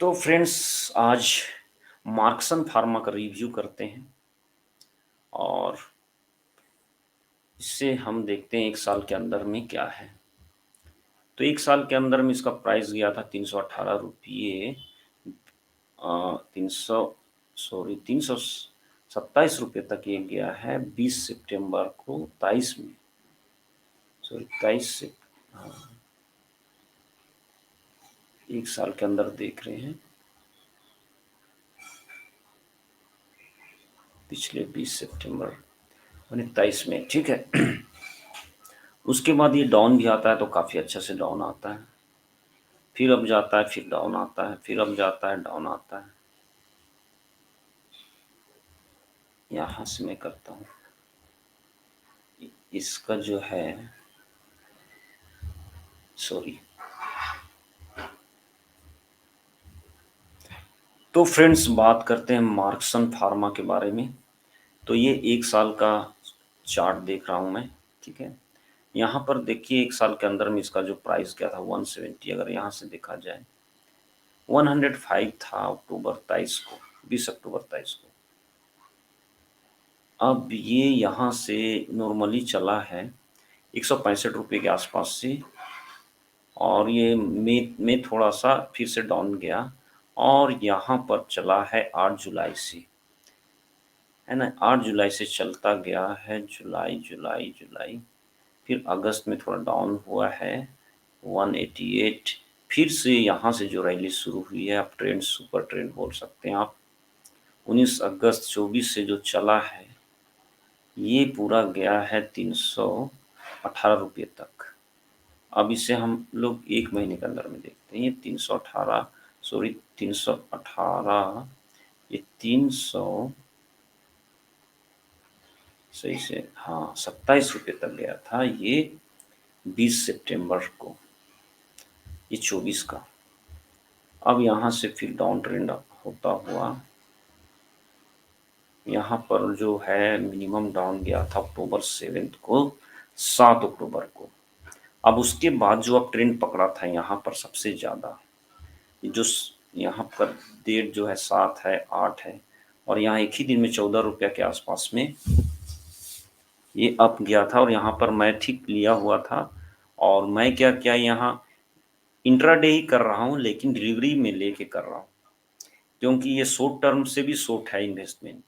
तो फ्रेंड्स, आज मार्क्सन फार्मा का रिव्यू करते हैं और इससे हम देखते हैं 1 साल के अंदर में क्या है। तो 1 साल के अंदर में इसका प्राइस गया था ₹318, 300 सॉरी ₹327 तक ये गया है 20 सितंबर को 23 में, सॉरी 23 से, हाँ, 1 साल के अंदर देख रहे हैं, पिछले 20 सितंबर यानी 23 में, ठीक है। उसके बाद ये डाउन भी आता है तो काफ़ी अच्छे से डाउन आता है, फिर अप जाता है, फिर डाउन आता है, फिर अप जाता है, डाउन आता है। यहाँ से मैं करता हूँ, इसका जो है, सॉरी। तो फ्रेंड्स, बात करते हैं मार्क्सन फार्मा के बारे में। तो ये 1 साल का चार्ट देख रहा हूँ मैं, ठीक है। यहाँ पर देखिए 1 साल के अंदर में इसका जो प्राइस क्या था 170, अगर यहाँ से देखा जाए 105 था अक्टूबर 23 को, 20 अक्टूबर 23 को। अब ये यहाँ से नॉर्मली चला है ₹165 के आसपास से, और ये मई में थोड़ा-सा फिर से डाउन गया और यहाँ पर चला है 8 जुलाई से, है ना? 8 जुलाई से चलता गया है, जुलाई, फिर अगस्त में थोड़ा डाउन हुआ है 188, फिर से यहाँ से जो रैली शुरू हुई है, आप ट्रेंड सुपर ट्रेंड बोल सकते हैं आप। 19 अगस्त 24 से जो चला है, ये पूरा गया है ₹318 तक। अब इसे हम लोग 1 महीने के अंदर में देखते हैं। ये 318, सॉरी 318, ये 300, सही से, हाँ, ₹27 तक गया था ये 20 सितंबर को, ये 24 का। अब यहाँ से फिर डाउन ट्रेंड होता हुआ यहाँ पर जो है मिनिमम डाउन गया था अक्टूबर 7 को, 7 अक्टूबर को। अब उसके बाद जो अब ट्रेंड पकड़ा था यहाँ पर सबसे ज़्यादा, जो यहाँ पर डेट जो है 7 है, 8 है, और यहाँ एक ही दिन में ₹14 के आसपास में ये अप गया था, और यहाँ पर मैं ठीक लिया हुआ था, और मैं क्या किया, यहाँ इंट्राडे ही कर रहा हूँ, लेकिन डिलीवरी में लेके कर रहा हूँ, क्योंकि ये शॉर्ट टर्म से भी शॉर्ट है इन्वेस्टमेंट,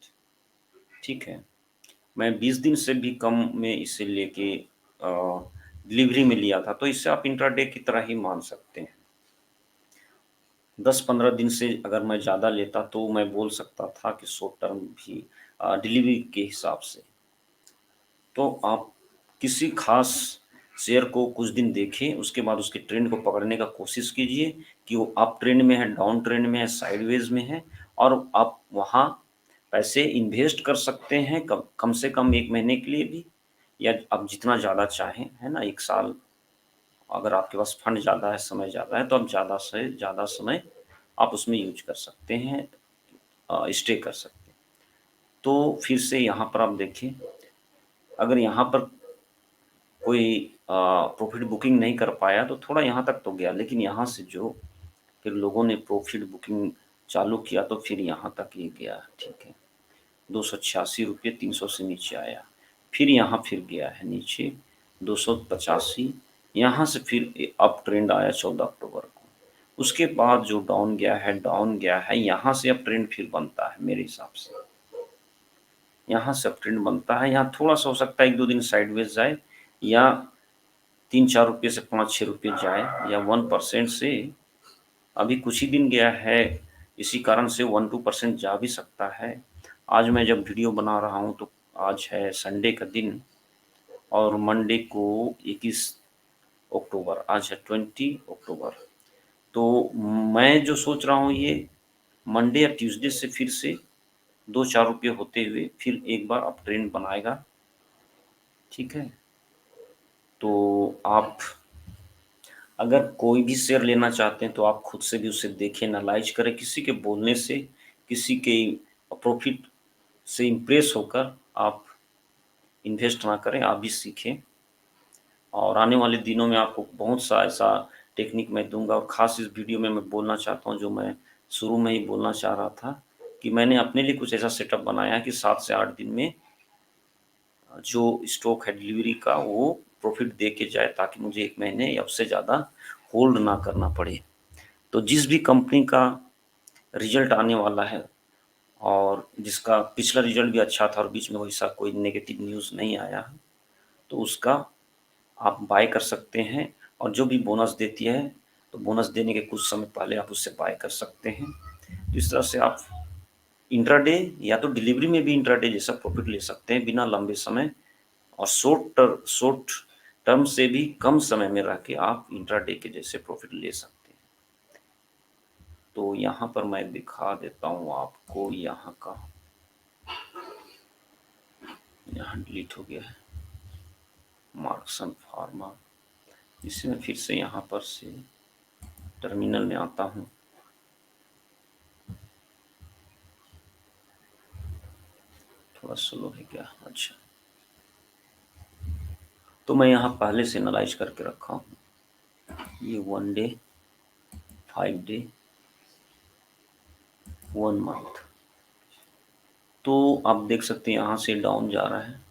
ठीक है। मैं 20 दिन से भी कम में इसे लेके डिलीवरी में लिया था, तो इससे आप इंट्राडे की तरह ही मान सकते हैं। 10-15 दिन से अगर मैं ज़्यादा लेता तो मैं बोल सकता था कि शॉर्ट टर्म भी डिलीवरी के हिसाब से। तो आप किसी ख़ास शेयर को कुछ दिन देखें, उसके बाद उसके ट्रेंड को पकड़ने का कोशिश कीजिए कि वो अप ट्रेंड में है, डाउन ट्रेंड में है, साइडवेज़ में है, और आप वहाँ पैसे इन्वेस्ट कर सकते हैं, कम से कम 1 महीने के लिए भी, या आप जितना ज़्यादा चाहें, है ना? 1 साल, अगर आपके पास फंड ज़्यादा है, समय ज़्यादा है, तो आप ज़्यादा से ज़्यादा समय आप उसमें यूज़ कर सकते हैं, स्टे कर सकते हैं। तो फिर से यहाँ पर आप देखें, अगर यहाँ पर कोई प्रॉफ़िट बुकिंग नहीं कर पाया तो थोड़ा यहाँ तक तो गया, लेकिन यहाँ से जो फिर लोगों ने प्रॉफ़िट बुकिंग चालू किया तो फिर यहाँ तक ये गया, ठीक है। ₹286 300 से नीचे आया, फिर यहाँ फिर गया है नीचे 285, यहाँ से फिर अप ट्रेंड आया 14 अक्टूबर को। उसके बाद जो डाउन गया है, डाउन गया है, यहाँ से अप ट्रेंड फिर बनता है मेरे हिसाब से। यहाँ से अप ट्रेंड बनता है, यहाँ थोड़ा-सा हो सकता है 1-2 दिन साइडवेज़ जाए, या ₹3-4 से ₹5-6 जाए, या 1% से अभी कुछ ही दिन गया है, इसी कारण से 1-2% जा भी सकता है। आज मैं जब वीडियो बना रहा हूँ तो आज है संडे का दिन, और मंडे को 21 अक्टूबर, आज है 20 अक्टूबर। तो मैं जो सोच रहा हूँ, ये मंडे या ट्यूसडे से फिर से ₹2-4 होते हुए फिर एक बार अप ट्रेंड बनाएगा, ठीक है? तो आप अगर कोई भी शेयर लेना चाहते हैं तो आप खुद से भी उसे देखें, एनालाइज़ करें, किसी के बोलने से, किसी के प्रॉफ़िट से इम्प्रेस होकर आप इन्वेस्ट ना करें, आप भी सीखें। और आने वाले दिनों में आपको बहुत सा ऐसा टेक्निक मैं दूँगा, और ख़ास इस वीडियो में मैं बोलना चाहता हूँ जो मैं शुरू में ही बोलना चाह रहा था कि मैंने अपने लिए कुछ ऐसा सेटअप बनाया है कि 7 से 8 दिन में जो स्टॉक है डिलीवरी का वो प्रॉफ़िट दे के जाए, ताकि मुझे 1 महीने या उससे ज़्यादा होल्ड ना करना पड़े। तो जिस भी कंपनी का रिज़ल्ट आने वाला है और जिसका पिछला रिज़ल्ट भी अच्छा था और बीच में वैसा कोई नेगेटिव न्यूज़ नहीं आया है, तो उसका आप बाय कर सकते हैं। और जो भी बोनस देती है, तो बोनस देने के कुछ समय पहले आप उससे बाय कर सकते हैं। तो इस तरह से आप इंट्राडे या तो डिलीवरी में भी इंट्राडे जैसा प्रॉफ़िट ले सकते हैं बिना लंबे समय, और शॉर्ट टर्म से भी कम समय में रह के आप इंट्राडे के जैसे प्रॉफ़िट ले सकते हैं। तो यहाँ पर मैं दिखा देता हूँ आपको, यहाँ का, यहाँ डिलीट हो गया है मार्क्सन फार्मा। इसे मैं फिर से यहाँ पर से टर्मिनल में आता हूँ। थोड़ा स्लो है क्या? अच्छा, तो मैं यहाँ पहले से एनालाइज करके रखा हूँ। ये 1 डे, 5 डे, 1 मंथ। तो आप देख सकते हैं यहाँ से डाउन जा रहा है।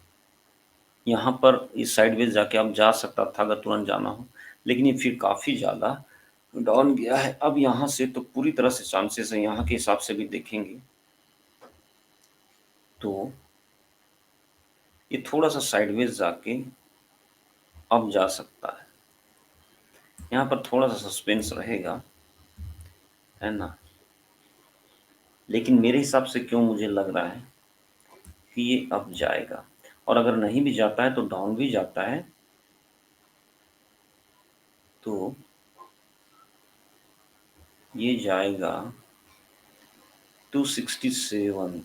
यहाँ पर इस साइडवेज जाके आप जा सकता था अगर तुरंत जाना हो, लेकिन ये फिर काफ़ी ज़्यादा डाउन गया है। अब यहाँ से तो पूरी तरह से चांसेस हैं, यहाँ के हिसाब से भी देखेंगे तो ये थोड़ा-सा साइडवेज जाके अब जा सकता है। यहाँ पर थोड़ा-सा सस्पेंस रहेगा, है ना? लेकिन मेरे हिसाब से क्यों मुझे लग रहा है कि ये अब जाएगा, और अगर नहीं भी जाता है तो डाउन भी जाता है, तो ये जाएगा 267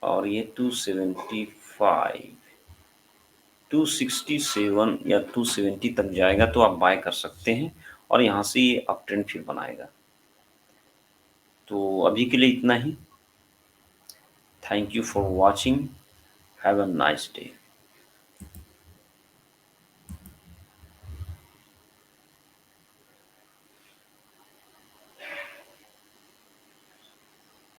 और ये 275, 267 या 270 तक जाएगा तो आप बाय कर सकते हैं, और यहाँ से ये अप ट्रेंड फिर बनाएगा। तो अभी के लिए इतना ही। Thank you for watching. Have a nice day.